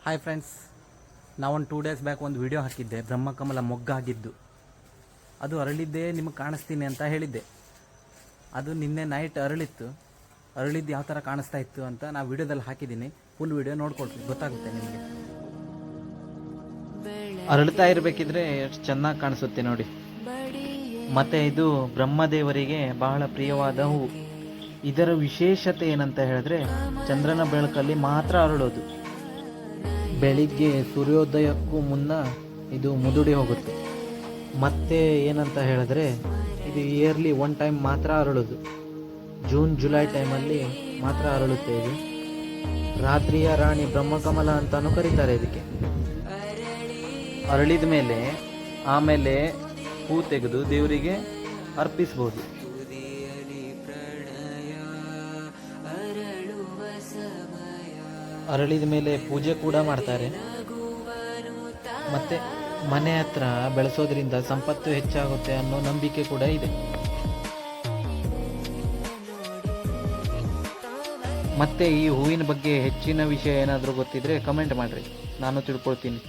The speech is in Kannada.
ಹಾಯ್ ಫ್ರೆಂಡ್ಸ್, ನಾವೊಂದು 2 ಡೇಸ್ ಬ್ಯಾಕ್ ಒಂದು ವಿಡಿಯೋ ಹಾಕಿದ್ದೆ. ಬ್ರಹ್ಮಕಮಲ ಮೊಗ್ಗಾಗಿದ್ದು ಅದು ಅರಳಿದ್ದೇ ನಿಮಗೆ ಕಾಣಿಸ್ತೀನಿ ಅಂತ ಹೇಳಿದ್ದೆ. ಅದು ನಿನ್ನೆ ನೈಟ್ ಅರಳಿದ್ದು ಯಾವ ಥರ ಕಾಣಿಸ್ತಾ ಇತ್ತು ಅಂತ ನಾವು ವಿಡಿಯೋದಲ್ಲಿ ಹಾಕಿದ್ದೀನಿ. ಫುಲ್ ವಿಡಿಯೋ ನೋಡ್ಕೊಳ್ತೀವಿ, ಗೊತ್ತಾಗುತ್ತೆ ನಿಮಗೆ. ಅರಳ್ತಾ ಇರಬೇಕಿದ್ರೆ ಎಷ್ಟು ಚೆನ್ನಾಗಿ ಕಾಣಿಸುತ್ತೆ ನೋಡಿ. ಮತ್ತು ಇದು ಬ್ರಹ್ಮದೇವರಿಗೆ ಬಹಳ ಪ್ರಿಯವಾದ ಹೂವು. ಇದರ ವಿಶೇಷತೆ ಏನಂತ ಹೇಳಿದ್ರೆ ಚಂದ್ರನ ಬೆಳಕಲ್ಲಿ ಮಾತ್ರ ಅರಳೋದು. ಬೆಳಿಗ್ಗೆ ಸೂರ್ಯೋದಯಕ್ಕೂ ಮುನ್ನ ಇದು ಮುದುಡಿ ಹೋಗುತ್ತೆ. ಮತ್ತೆ ಏನಂತ ಹೇಳಿದ್ರೆ ಇದು ಇಯರ್ಲಿ 1 ಟೈಮ್ ಮಾತ್ರ ಅರಳೋದು. ಜೂನ್ ಜುಲೈ ಟೈಮಲ್ಲಿ ಮಾತ್ರ ಅರಳುತ್ತೆ. ಇದು ರಾತ್ರಿಯ ರಾಣಿ ಬ್ರಹ್ಮಕಮಲ ಅಂತಾನೂ ಕರೀತಾರೆ ಇದಕ್ಕೆ. ಅರಳಿದ ಮೇಲೆ ಆಮೇಲೆ ಹೂ ತೆಗೆದು ದೇವರಿಗೆ ಅರ್ಪಿಸ್ಬೋದು. ಅರಳಿದ ಮೇಲೆ ಪೂಜೆ ಕೂಡ ಮಾಡ್ತಾರೆ. ಮತ್ತೆ ಮನೆ ಹತ್ರ ಬೆಳೆಸೋದ್ರಿಂದ ಸಂಪತ್ತು ಹೆಚ್ಚಾಗುತ್ತೆ ಅನ್ನೋ ನಂಬಿಕೆ ಕೂಡ ಇದೆ. ಮತ್ತೆ ಈ ಹೂವಿನ ಬಗ್ಗೆ ಹೆಚ್ಚಿನ ವಿಷಯ ಏನಾದರೂ ಗೊತ್ತಿದ್ರೆ ಕಮೆಂಟ್ ಮಾಡಿರಿ, ನಾನು ತಿಳ್ಕೊಳ್ತೀನಿ.